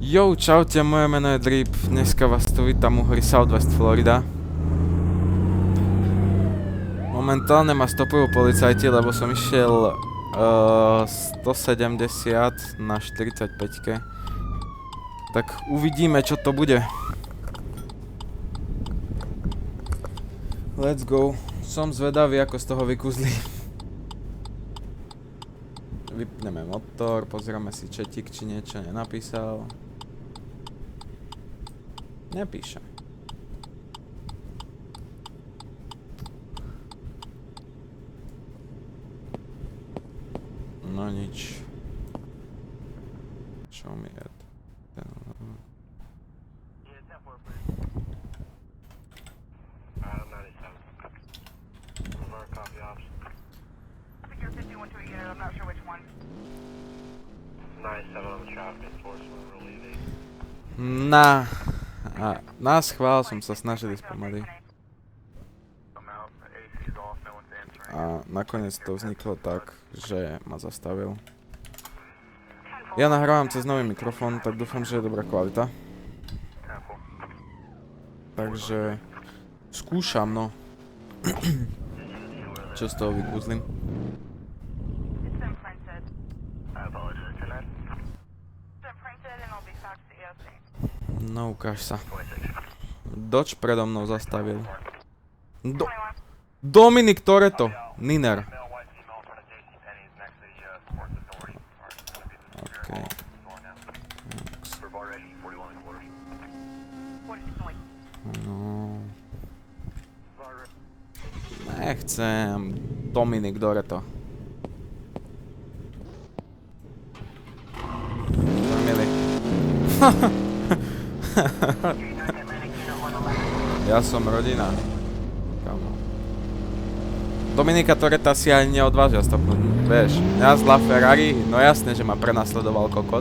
Jo, čaute, moje meno je Drip, dneska vás tu vítam u hry Southwest Florida. Momentálne ma stopujú policajti, lebo som išiel 170 na 45-ke. Tak uvidíme, čo to bude. Let's go. Som zvedavý, ako z toho vykúzli. Vypneme motor, pozrieme si četík, či niečo nenapísal. Nepíše. No nič. Show me it. Na schvál som sa snažil ísť pomaly. A nakoniec to vzniklo tak, že ma zastavil. Ja nahrávam cez nový mikrofón, tak dúfam, že je dobrá kvalita. Takže skúšam, no. Čo z toho vykúzlim. No, ukáž sa. Dodge predo mnou zastavil. Dominik Toretto. Niner. OK. No. Nechcem. Dominik Toretto. Zamili. Ja som rodina. Kamo. Dominika Toretta si ani neodvážia stopnúť. Vieš, jazdla Ferrari, no jasne, že ma prenasledoval kokot.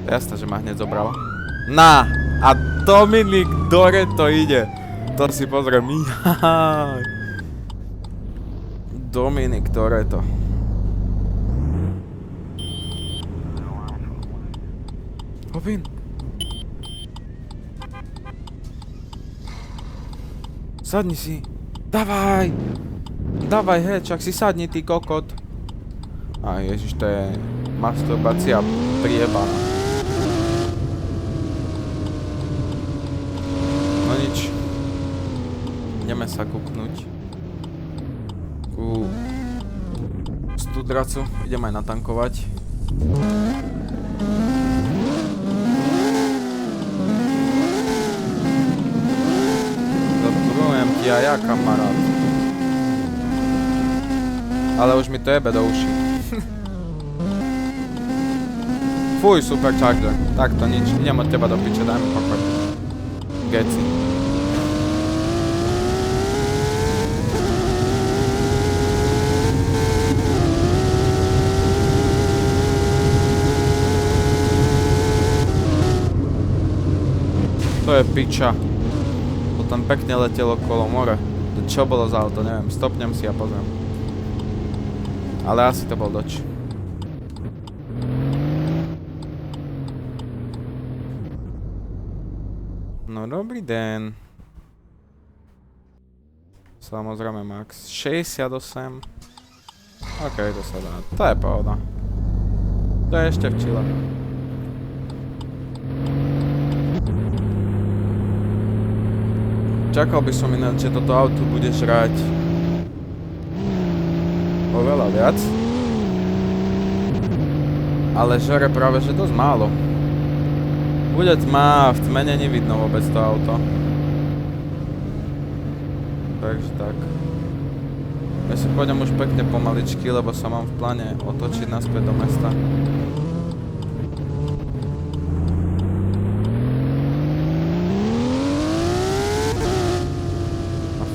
Jasne, že ma hneď zobral. Na! A Dominik Toretto ide. To si pozriem. Jaj. Dominik Toretto. Hopin. Sadni si. Davaj! Davaj, hej, čak si sadni, ty kokot. Á, ježiš, to je masturbácia priebaná. No nič. Ideme sa kúknuť. Ku studracu. Idem aj natankovať. Ja, kamarát. Ale už mi to jebe do uší. Fuj, supercharger. Takto nič. Idem od teba do piče, daj mi pokoj. Geci. To je piča. Tam pekne letelo okolo more. Čo bolo za auto, neviem. Stopnem si a pozriem. Ale asi to bol Dodge. No dobrý den. Samozrejme max 68. OK, to sa dá. To je pohoda. To je ešte v čile. Čakal by som ináč, že toto auto bude žrať oveľa viac. Ale žere práve, že dosť málo. Bude tma, v tme není vidno vôbec to auto. Takže tak. Ja si pôjdem už pekne pomaličky, lebo sa mám v pláne otočiť naspäť do mesta.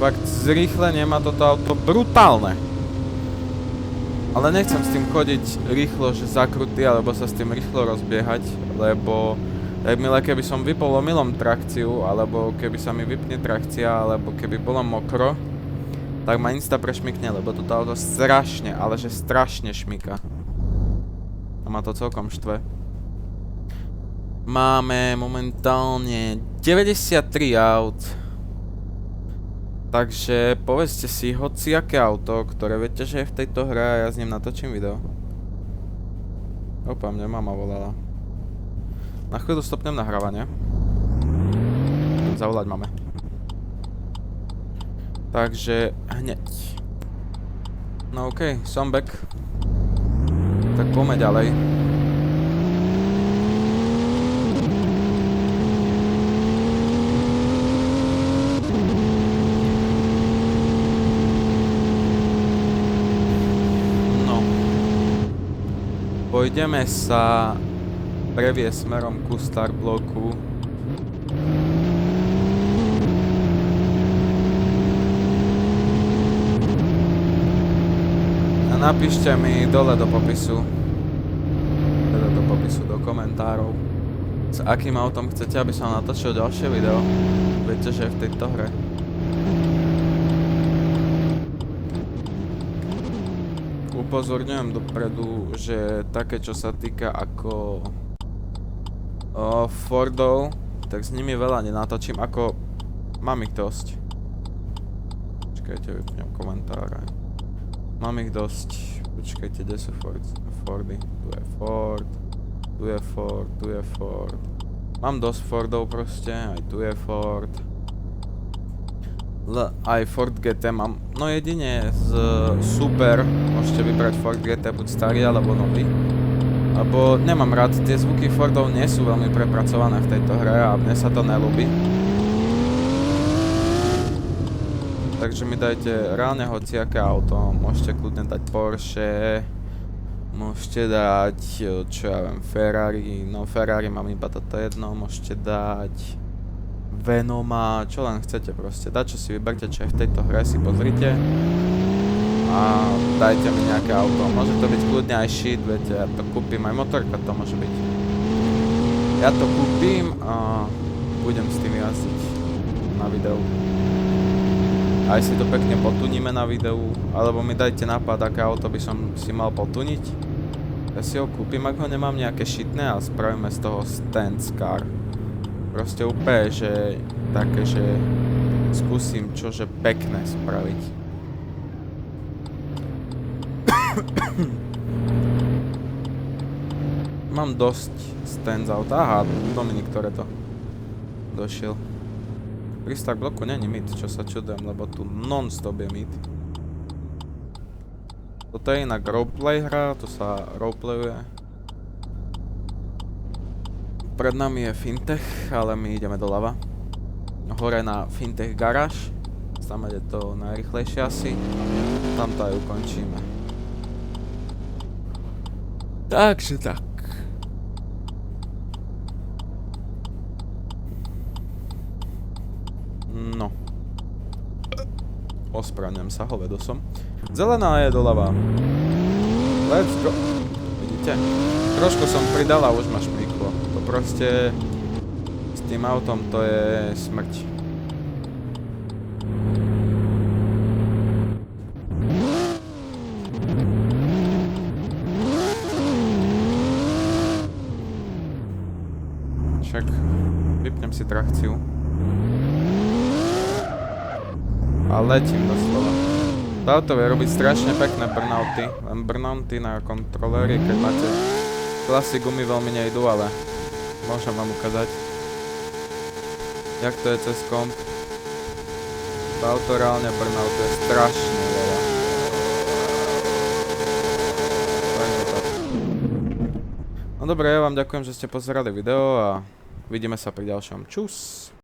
Fakt, zrýchlenie má toto auto brutálne. Ale nechcem s tým chodiť rýchlo, že zakrutý, alebo sa s tým rýchlo rozbiehať, lebo jakmile keby som vypol omylom trakciu, alebo keby sa mi vypne trakcia, alebo keby bolo mokro, tak ma insta prešmykne, lebo toto auto strašne, ale že strašne šmyka. A ma to celkom štve. Máme momentálne 93 aut. Takže povedzte si hociaké auto, ktoré viete, že je v tejto hre a ja s ním natočím video. Opa, mňa mama volala. Na chvíľu stopnem nahrávanie. Idem zavolať mame. Takže hneď. No okej, som back. Tak poďme ďalej. Pôjdeme sa previesť smerom ku Starbloku. A napíšte mi dole do popisu, teda do popisu, do komentárov, s akým autom chcete, aby som natočil ďalšie video. Viete, že je v tejto hre. Upozorňujem dopredu, že také, čo sa týka ako Fordov, tak s nimi veľa nenatočím, ako mám ich dosť. Počkajte, vypnem komentáre. Mám ich dosť. Počkajte, kde sú Fordy? Tu je Ford, tu je Ford, tu je Ford. Mám dosť Fordov proste, aj tu je Ford. Aj Ford GT mám, no jedine z super, môžete vybrať Ford GT buď starý alebo nový. Lebo nemám rád, tie zvuky Fordov nie sú veľmi prepracované v tejto hre a mne sa to neľúbi. Takže mi dajte reálne hociaké auto, môžete kľudne dať Porsche, môžete dať, čo ja viem, Ferrari, no Ferrari mám iba toto jedno, môžete dať Venoma, čo len chcete proste, dať čo si vyberte, čo je v tejto hre, si pozrite a dajte mi nejaké auto, môže to byť kľudne aj shit, viete, ja to kúpim, aj motorka to môže byť. Ja to kúpim a budem s tým jazdiť na videu. Aj si to pekne potuníme na videu, alebo mi dajte nápad, aké auto by som si mal potuniť. Ja si ho kúpim, ak ho nemám nejaké shitné a spravíme z toho stance car. Proste úplne, že také, že skúsim čože pekné spraviť. Mám dosť stance auta. Aha, Dominik, ktoré to došiel. Pri Starbloku není mid, čo sa čudujem, lebo tu non-stop je mid. Toto je inak roleplay hra, to sa roleplayuje. Pred nami je Fintech, ale my ideme doľava. Hore na Fintech garáž. Tam je to najrychlejšie asi. Tam to aj ukončíme. Takže tak. No. Ospravedlňujem sa, hovedo som. Zelená je doľava. Let's go. Vidíte? Trošku som pridal a už ma šmríklo. To proste s tým autom to je smrť. Však vypnem si trakciu. A letím doslova. To auto vie robiť strašne pekné burnouty. Len burnouty na kontroléri, keď máte klasy gumy veľmi nejdú, ale môžem vám ukázať, jak to je cez komp. To auto reálne burnoutuje strašne veľa. No dobre, ja vám ďakujem, že ste pozerali video a vidíme sa pri ďalšom. Čus!